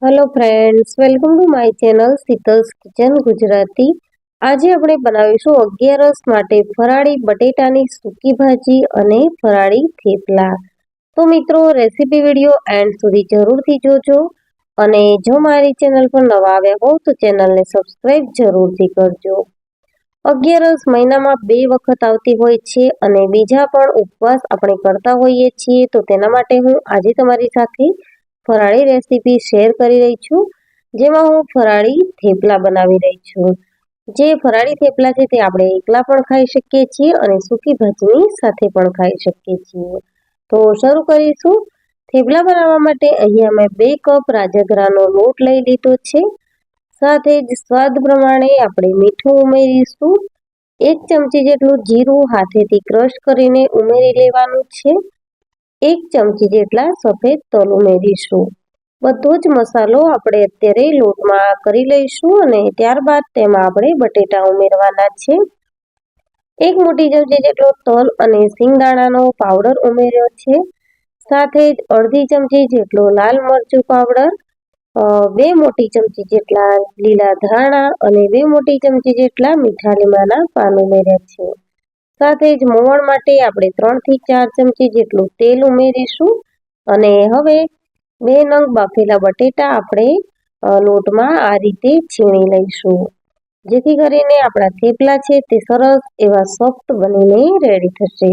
Hello friends, welcome to my channel Sheetal's kitchen Gujarati. આજે આપણે બનાવીશું અગિયારસ માટે ફરાળી બટેટાની સૂકી ભાજી અને ફરાળી થેપલા. તો મિત્રો, રેસીપી વિડીયો એન્ડ સુધી જરૂરથી જોજો અને જો મારી ચેનલ પર નવા આવ્યા હો તો ચેનલને સબસ્ક્રાઈબ જરૂરથી કરજો. અગિયારસ મહિનામાં 2 વખત આવતી હોય છે અને બીજા પણ ઉપવાસ આપણે કરતા હોઈએ છીએ. તો તેના માટે હું આજે તમારી સાથે ફરાળી રેસીપી શેર કરી રહી છું, જેમાં હું ફરાળી થેપલા બનાવી રહી છું. જે ફરાળી થેપલા છે તે આપણે એકલા પણ ખાઈ શકીએ છીએ અને સૂકી ભાજીની સાથે પણ ખાઈ શકીએ છીએ. તો શરૂ કરીશું. થેપલા બનાવવા માટે અહીંયા મેં 2 કપ રાજગરાનો લોટ લઈ લીધો છે. સાથે જ સ્વાદ પ્રમાણે આપણે મીઠું ઉમેરીશું. 1 ચમચી જેટલું જીરું હાથેથી ક્રશ કરીને ઉમેરી લેવાનું છે. 1 ચમચી જેટલા સફેદ તલ ઉમેરીશું. બધો જ મસાલો આપણે અત્યારે લોટમાં કરી લઈશું અને ત્યારબાદ તેમાં આપણે બટેટા ઉમેરવાના છે. 1 મોટી ચમચી જેટલો તલ અને સિંગદાણાનો પાવડર ઉમેર્યો છે. સાથે જ અડધી ચમચી જેટલો લાલ મરચું પાવડર, 2 મોટી ચમચી જેટલા લીલા ધાણા અને 2 મોટી ચમચી જેટલા મીઠા લીમડાના પાન ઉમેર્યા છે. સાથે જ મોવણ માટે આપણે 3 થી 4 ચમચી જેટલું તેલ ઉમેરીશું અને હવે 2 નંગ બાફેલા બટેટા આપણે લોટમાં આ રીતે છીણી લઈશું, જેથી કરીને આપણા થેપલા છે તે સરસ એવા સોફ્ટ બનીને રેડી થશે.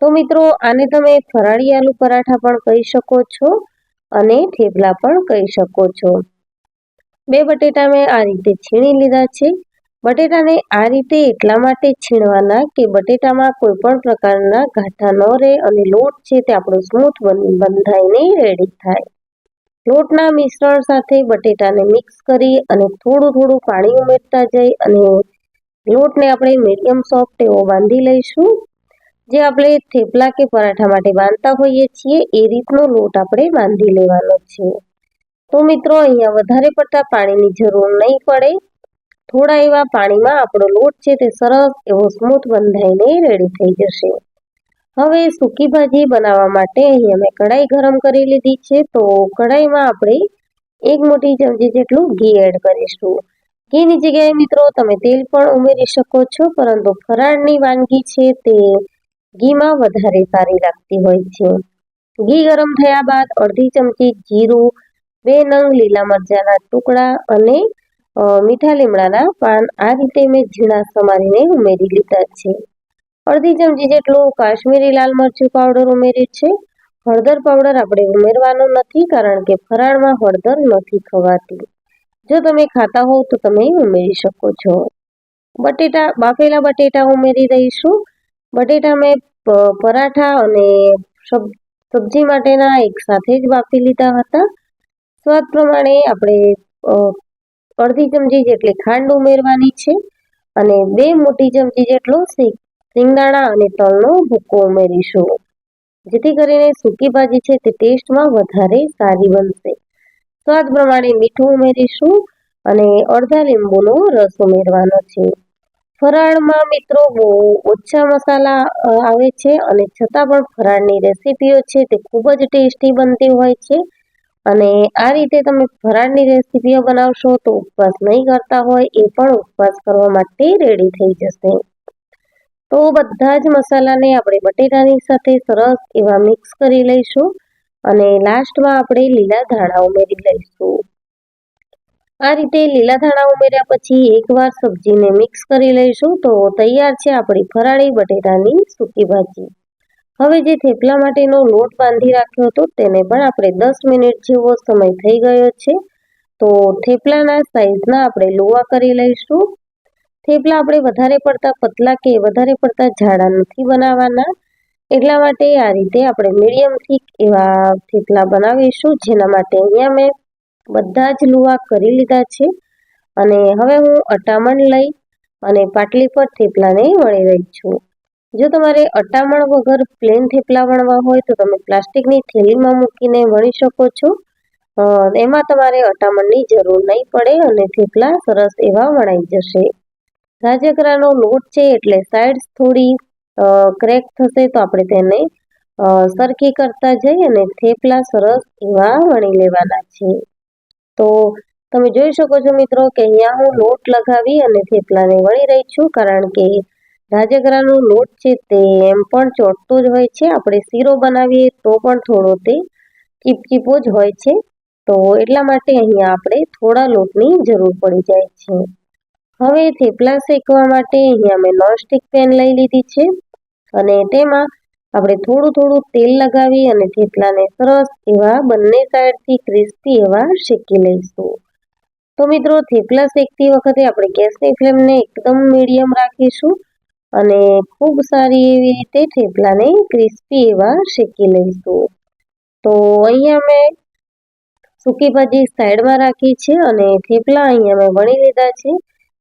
તો મિત્રો, આને તમે ફરાળી આલુ પરાઠા પણ કહી શકો છો અને થેપલા પણ કહી શકો છો. 2 બટેટા મેં આ રીતે છીણી લીધા છે. બટેટાને આ રીતે એટલા માટે છીણવાના કે બટેટામાં કોઈ પણ પ્રકારના ગાંઠા ન રહે અને લોટ છે તે આપણો સ્મૂથ બંધાઈને રેડી થાય. લોટના મિશ્રણ સાથે બટેટાને મિક્સ કરી અને થોડું પાણી ઉમેરતા જઈ અને લોટને આપણે મીડિયમ સોફ્ટ એવો બાંધી લઈશું. જે આપણે થેપલા કે પરાઠા માટે બાંધતા હોઈએ છીએ એ રીતનો લોટ આપણે બાંધી લેવાનો છે. તો મિત્રો, અહીંયા વધારે પડતા પાણીની જરૂર નહીં પડે. થોડા એવા પાણીમાં આપણો લોટ છે તે સરસ એવો સ્મૂથ બંધાઈને રેડી થઈ જશે. હવે સૂકી ભાજી બનાવવા માટે અહીંયા મેં કઢાઈ ગરમ કરી લીધી છે. તો કઢાઈમાં આપણે 1 મોટી ચમચી જેટલું ઘી એડ કરીશું. ઘીની જગ્યાએ મિત્રો તમે તેલ પણ ઉમેરી શકો છો, પરંતુ ફરાળની વાનગી છે તે ઘીમાં વધારે સારી લાગતી હોય છે. ઘી ગરમ થયા બાદ અડધી ચમચી જીરું, 2 નંગ લીલા મરચાના ટુકડા અને મીઠા લીમડાના પાન આ રીતે મેં ઝીણા સમારીને ઉમેરી લીધા છે. અડધી ચમચી જેટલું કાશ્મીરી લાલ મરચું પાવડર ઉમેર્યું છે. હળદર પાવડર આપણે ઉમેરવાનો નથી, કારણ કે ફરાળમાં હળદર નથી ખવાતી. જો તમે ખાતા હોવ તો તમે ઉમેરી શકો છો. બાફેલા બટેટા ઉમેરી દઈશું. બટેટા મેં પરાઠા અને સબ્જી માટેના એક સાથે જ બાફી લીધા હતા. સ્વાદ પ્રમાણે આપણે અડધી ચમચી જેટલી ખાંડ ઉમેરવાની છે અને 2 મોટી ચમચી જેટલો સિંગદાણા અને તલનો ભૂકો ઉમેરીશું, જેથી કરીને સૂકી ભાજી છે તે ટેસ્ટમાં વધારે સારી બનશે. સ્વાદ પ્રમાણે મીઠું ઉમેરીશું અને અડધા લીંબુનો રસ ઉમેરવાનો છે. ફરાળમાં મિત્રો બહુ ઓછા મસાલા આવે છે અને છતાં પણ ફરાળની રેસીપીઓ છે તે ખૂબ જ ટેસ્ટી બનતી હોય છે. અને આ રીતે તમે ફરાળની રેસીપીઓ બનાવશો તો ઉપવાસ નહીં કરતા હોય એ પણ ઉપવાસ કરવા માટે રેડી થઈ જશે. તો બધા જ મસાલાને આપણે બટેટાની સાથે સરસ એવા મિક્સ કરી લઈશું અને લાસ્ટમાં આપણે લીલા ધાણા ઉમેરી લઈશું. આ રીતે લીલા ધાણા ઉમેર્યા પછી એકવાર સબ્જીને મિક્સ કરી લઈશું. તો તૈયાર છે આપણી ફરાળી બટેટાની સૂકી ભાજી. હવે જે થેપલા માટેનો લોટ બાંધી રાખ્યો હતો તેને પણ આપણે 10 મિનિટ જેવો સમય થઈ ગયો છે. તો થેપલાના સાઈઝના આપણે લોવા કરી લઈશું. થેપલા આપણે વધારે પડતા પતલા કે વધારે પડતા જાડા નથી બનાવવાના, એટલા માટે આ રીતે આપણે મીડિયમ થીક એવા થેપલા બનાવીશું. જેના માટે અહીંયા મેં બધા જ લુવા કરી લીધા છે અને હવે હું અટામણ લઈ અને પાટલી પર થેપલાને વણી રહી છું. જો તમારે અટામણ વગર પ્લેન થેપલા વણવા હોય તો તમે પ્લાસ્ટિકની થેલીમાં મૂકીને વણી શકો છો. એમાં તમારે અટામણની જરૂર નહીં પડે અને થેપલા સરસ એવા વણાઈ જશે. રાજગરાનો લોટ છે એટલે સાઈડ્સ થોડી ક્રેક થશે, તો આપણે તેને સરખી કરતા જઈ અને થેપલા સરસ એવા વણી લેવાના છે. તો તમે જોઈ શકો છો મિત્રો કે અહીંયા હું લોટ લગાવી અને થેપલાને વણી રહી છું, કારણ કે રાજગરાનો લોટ છે તે એમ પણ ચોટતો જ હોય છે. આપણે શીરો બનાવીએ તો પણ થોડો તે ચીપચીપો જ હોય છે, તો એટલા માટે અહીંયા આપણે થોડા લોટની જરૂર પડી જાય છે. હવે થેપલા શેકવા માટે અહીંયા મેં નોનસ્ટિક પેન લઈ લીધી છે અને તેમાં આપણે થોડું તેલ લગાવી અને થેપલાને સરસ એવા બંને સાઈડથી ક્રિસ્પી એવા શેકી લઈશું. તો મિત્રો થેપલા શેકતી વખતે આપણે ગેસની ફ્લેમને એકદમ મીડિયમ રાખીશું અને ખૂબ સારી એવી રીતે થેપલાને ક્રિસ્પી એવા શેકી લઈશું. તો અહીંયા મેં સૂકી ભાજી સાઈડમાં રાખી છે અને થેપલા અહીંયા મેં વણી લીધા છે.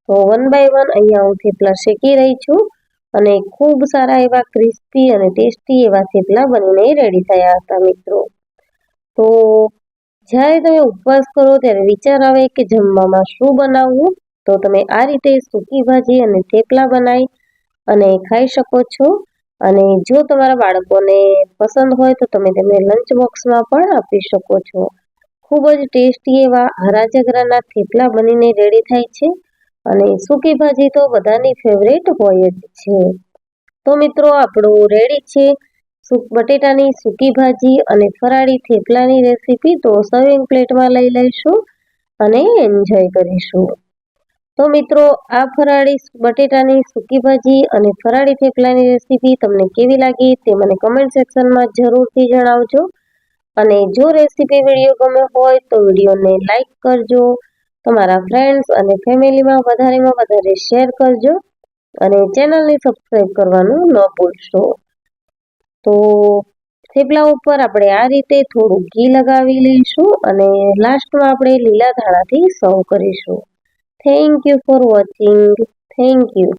તો 1 બાય 1 અહીંયા હું થેપલા શેકી રહી છું અને ખૂબ સારા એવા ક્રિસ્પી અને ટેસ્ટી એવા થેપલા બનીને રેડી થયા હતા મિત્રો. તો જ્યારે તમે ઉપવાસ કરો ત્યારે વિચાર આવે કે જમવામાં શું બનાવવું, તો તમે આ રીતે સૂકી ભાજી અને થેપલા બનાવી અને ખાઈ શકો છો. અને જો તમારા બાળકોને પસંદ હોય તો તમે તેમને લંચ બોક્સમાં પણ આપી શકો છો. ખૂબ જ ટેસ્ટી એવા હરાજગરાના થેપલા બનીને રેડી થાય છે અને સૂકી ભાજી તો બધાની ફેવરેટ હોય જ છે. તો મિત્રો આપણું રેડી છે બટેટાની સૂકી ભાજી અને ફરાળી થેપલાની રેસીપી. તો સર્વિંગ પ્લેટમાં લઈ લઈશું અને એન્જોય કરીશું. તો મિત્રો આ ફરાળી બટેટાની સૂકી ભાજી અને ફરાળી થેપલાની રેસીપી તમને કેવી લાગી તે મને કમેન્ટ સેક્શનમાં જરૂરથી જણાવજો. અને જો રેસીપી વિડીયો ગમ્યો હોય તો વિડીયોને લાઈક કરજો, તમારા ફ્રેન્ડ્સ અને ફેમિલીમાં વધારેમાં વધારે શેર કરજો અને ચેનલને સબસ્ક્રાઈબ કરવાનું ન ભૂલશો. તો થેપલા ઉપર આપણે આ રીતે થોડું ઘી લગાવી લઈશું અને લાસ્ટમાં આપણે લીલા ધાણાથી સર્વ કરીશું. Thank you for watching. Thank you.